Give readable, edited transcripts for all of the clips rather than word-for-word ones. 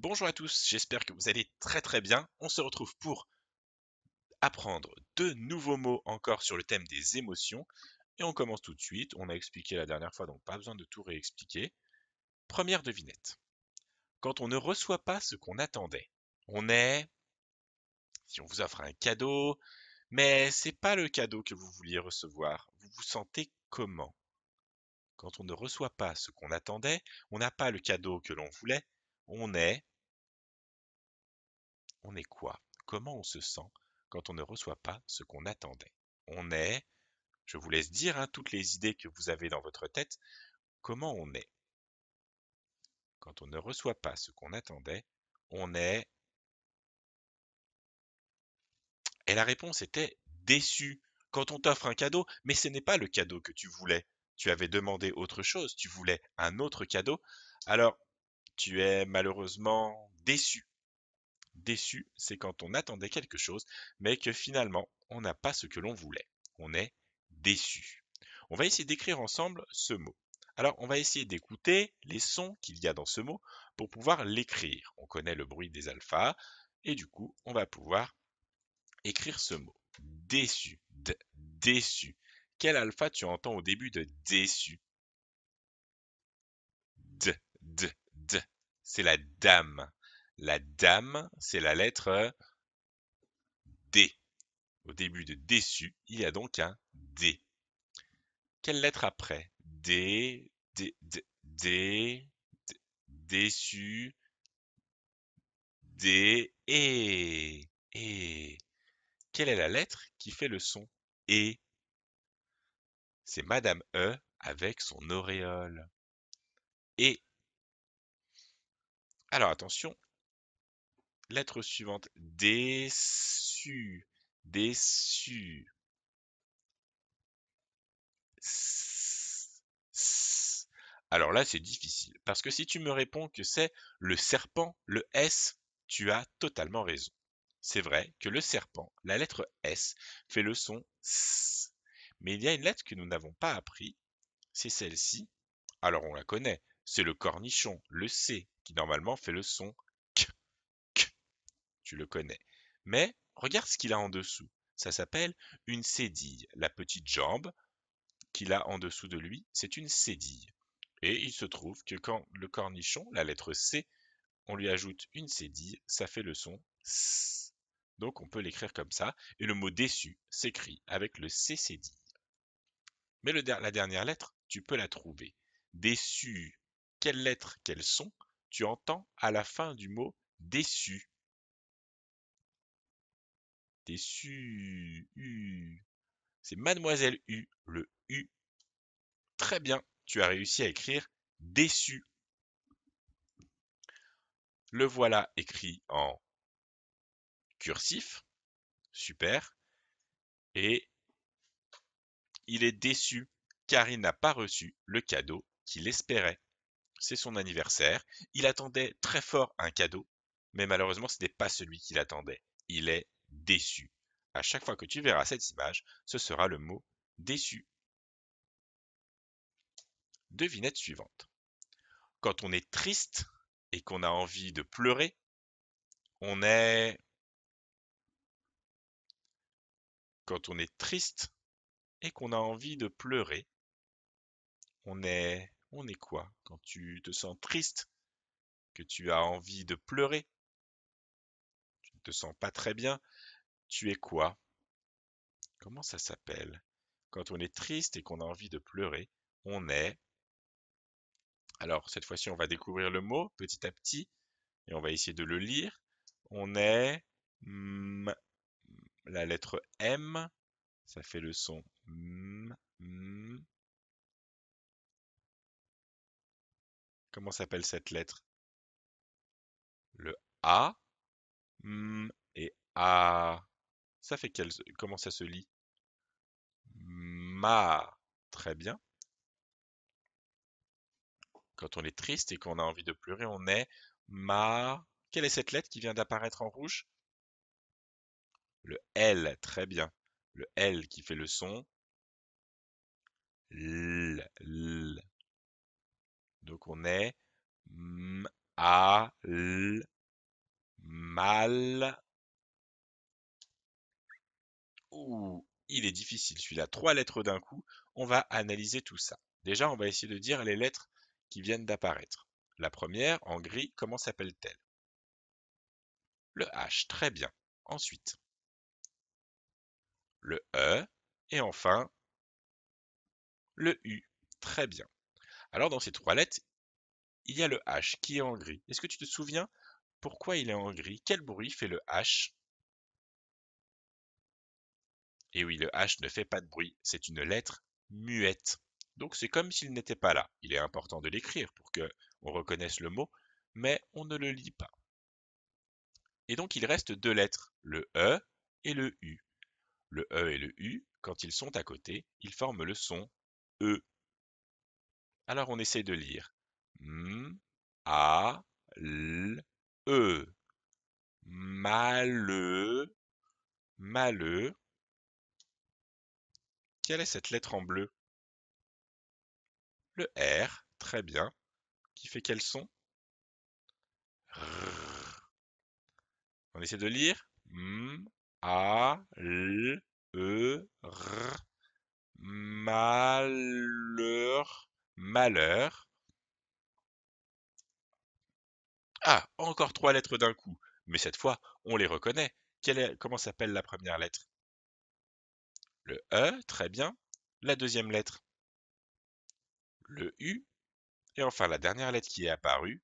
Bonjour à tous, j'espère que vous allez très bien. On se retrouve pour apprendre de nouveaux mots encore sur le thème des émotions. Et on commence tout de suite. On a expliqué la dernière fois, donc pas besoin de tout réexpliquer. Première devinette. Quand on ne reçoit pas ce qu'on attendait, on est, si on vous offre un cadeau, mais c'est pas le cadeau que vous vouliez recevoir. Vous vous sentez comment? Quand on ne reçoit pas ce qu'on attendait, on n'a pas le cadeau que l'on voulait, on est On est quoi? Comment on se sent quand on ne reçoit pas ce qu'on attendait? On est, je vous laisse dire hein, toutes les idées que vous avez dans votre tête, comment on est? Quand on ne reçoit pas ce qu'on attendait, on est... Et la réponse était déçu. Quand on t'offre un cadeau, mais ce n'est pas le cadeau que tu voulais. Tu avais demandé autre chose, tu voulais un autre cadeau. Alors, tu es malheureusement déçu. Déçu, c'est quand on attendait quelque chose, mais que finalement, on n'a pas ce que l'on voulait. On est déçu. On va essayer d'écrire ensemble ce mot. Alors, on va essayer d'écouter les sons qu'il y a dans ce mot pour pouvoir l'écrire. On connaît le bruit des alphas et du coup, on va pouvoir écrire ce mot. Déçu, déçu. Quel alpha tu entends au début de déçu? D, d. C'est la dame. La dame, c'est la lettre D. Au début de déçu, il y a donc un D. Quelle lettre après? Déçu, et. Quelle est la lettre qui fait le son et? C'est Madame E avec son auréole. Et. Alors attention, lettre suivante. Déçu, déçu. Alors là, c'est difficile, parce que si tu me réponds que c'est le serpent, le S, tu as totalement raison. C'est vrai que le serpent, la lettre S, fait le son S. Mais il y a une lettre que nous n'avons pas appris, c'est celle-ci. Alors on la connaît, c'est le cornichon, le C, qui normalement fait le son K, K. Tu le connais. Mais regarde ce qu'il a en dessous. Ça s'appelle une cédille. La petite jambe qu'il a en dessous de lui, c'est une cédille. Et il se trouve que quand le cornichon, la lettre C, on lui ajoute une cédille, ça fait le son S. Donc on peut l'écrire comme ça. Et le mot déçu s'écrit avec le C cédille. Mais la dernière lettre, tu peux la trouver. Déçu, quelle lettre, quel son tu entends à la fin du mot déçu? Déçu, U. C'est Mademoiselle U, le U. Très bien, tu as réussi à écrire déçu. Le voilà écrit en cursif, super, et il est déçu car il n'a pas reçu le cadeau qu'il espérait. C'est son anniversaire, il attendait très fort un cadeau, mais malheureusement ce n'est pas celui qu'il attendait. Il est déçu. À chaque fois que tu verras cette image, ce sera le mot déçu. Devinette suivante. Quand on est triste et qu'on a envie de pleurer, on est... Quand on est triste et qu'on a envie de pleurer, on est quoi? Quand tu te sens triste, que tu as envie de pleurer, tu ne te sens pas très bien, tu es quoi? Comment ça s'appelle? Quand on est triste et qu'on a envie de pleurer, on est... Alors, cette fois-ci, on va découvrir le mot petit à petit et on va essayer de le lire. On est... La lettre M, ça fait le son M. Comment s'appelle cette lettre? Le A, et A. Ça fait comment ça se lit? Ma. Très bien. Quand on est triste et qu'on a envie de pleurer, on est ma. Quelle est cette lettre qui vient d'apparaître en rouge? Le L. Très bien. Le L qui fait le son L. Donc on est M, A, L. Mal. Ouh, il est difficile celui-là. 3 lettres d'un coup. On va analyser tout ça. Déjà, on va essayer de dire les lettres qui viennent d'apparaître. La première, en gris, comment s'appelle-t-elle? Le H, très bien. Ensuite, le E. Et enfin, le U. Très bien. Alors, dans ces 3 lettres, il y a le H qui est en gris. Est-ce que tu te souviens pourquoi il est en gris? Quel bruit fait le H? Et oui, le H ne fait pas de bruit, c'est une lettre muette. Donc c'est comme s'il n'était pas là. Il est important de l'écrire pour que on reconnaisse le mot, mais on ne le lit pas. Et donc il reste 2 lettres, le E et le U. Le E et le U, quand ils sont à côté, ils forment le son E. Alors on essaie de lire. M, A, L, E. Maleux, maleux. Quelle est cette lettre en bleu? Le R, très bien. Qui fait quel son? Rrr. On essaie de lire. M, A, L, E, R. Malheur, malheur. Ah, encore 3 lettres d'un coup. Mais cette fois, on les reconnaît. Comment s'appelle la première lettre? Le E, très bien. La deuxième lettre, le U. Et enfin, la dernière lettre qui est apparue,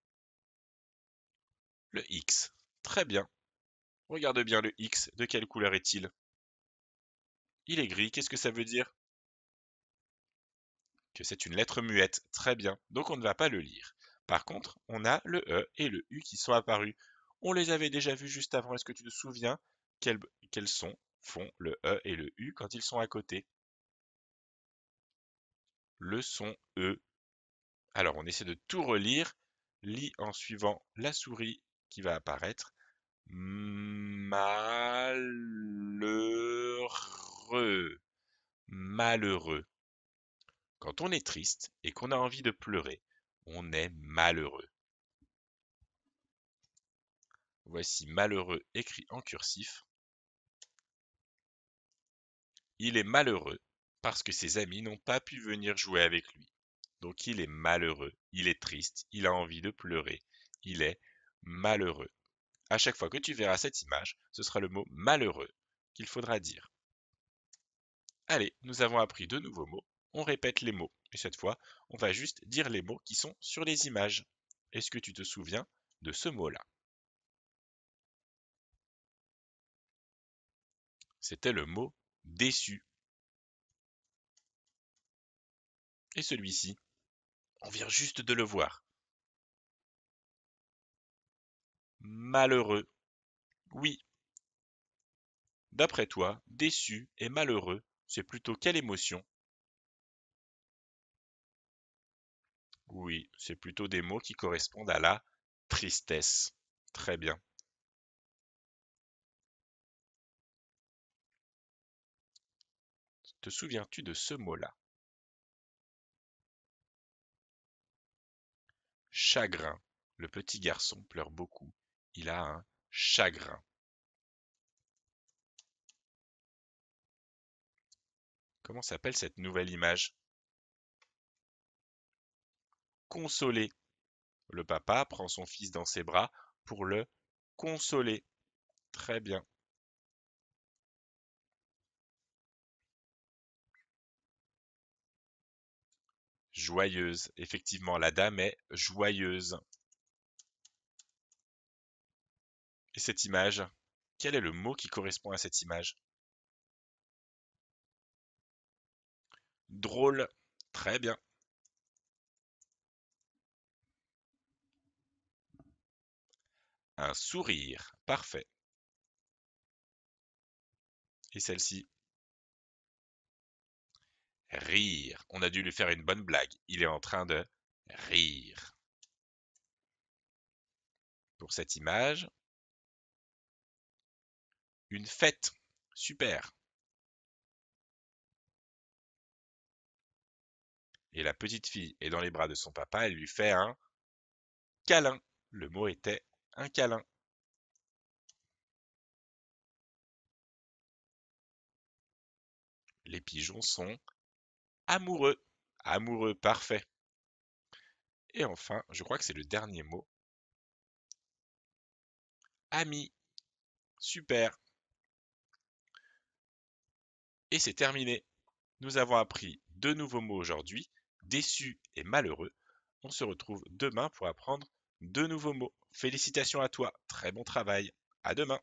le X. Très bien. Regarde bien le X. De quelle couleur est-il? Il est gris. Qu'est-ce que ça veut dire? Que c'est une lettre muette. Très bien. Donc on ne va pas le lire. Par contre, on a le E et le U qui sont apparus. On les avait déjà vus juste avant. Est-ce que tu te souviens quels sons font le E et le U quand ils sont à côté? Le son E. Alors on essaie de tout relire. Lis en suivant la souris qui va apparaître. Malheureux. Malheureux. Quand on est triste et qu'on a envie de pleurer, on est malheureux. Voici malheureux écrit en cursif. Il est malheureux parce que ses amis n'ont pas pu venir jouer avec lui. Donc il est malheureux, il est triste, il a envie de pleurer. Il est malheureux. À chaque fois que tu verras cette image, ce sera le mot malheureux qu'il faudra dire. Allez, nous avons appris de nouveaux mots. On répète les mots. Et cette fois, on va juste dire les mots qui sont sur les images. Est-ce que tu te souviens de ce mot-là? C'était le mot déçu. Et celui-ci, on vient juste de le voir. Malheureux. Oui. D'après toi, déçu et malheureux, c'est plutôt quelle émotion? Oui, c'est plutôt des mots qui correspondent à la tristesse. Très bien. Te souviens-tu de ce mot-là? Chagrin. Le petit garçon pleure beaucoup. Il a un chagrin. Comment s'appelle cette nouvelle image? Consoler. Le papa prend son fils dans ses bras pour le consoler. Très bien. Joyeuse. Effectivement, la dame est joyeuse. Et cette image, quel est le mot qui correspond à cette image? Drôle. Très bien. Un sourire. Parfait. Et celle-ci? Rire. On a dû lui faire une bonne blague. Il est en train de rire. Pour cette image, une fête. Super. Et la petite fille est dans les bras de son papa, elle lui fait un câlin. Le mot était un câlin. les pigeons sont amoureux. Amoureux, parfait. Et enfin, je crois que c'est le dernier mot. Ami. Super. Et c'est terminé. Nous avons appris deux nouveaux mots aujourd'hui, déçu et malheureux. On se retrouve demain pour apprendre deux nouveaux mots. Félicitations à toi, très bon travail. À demain.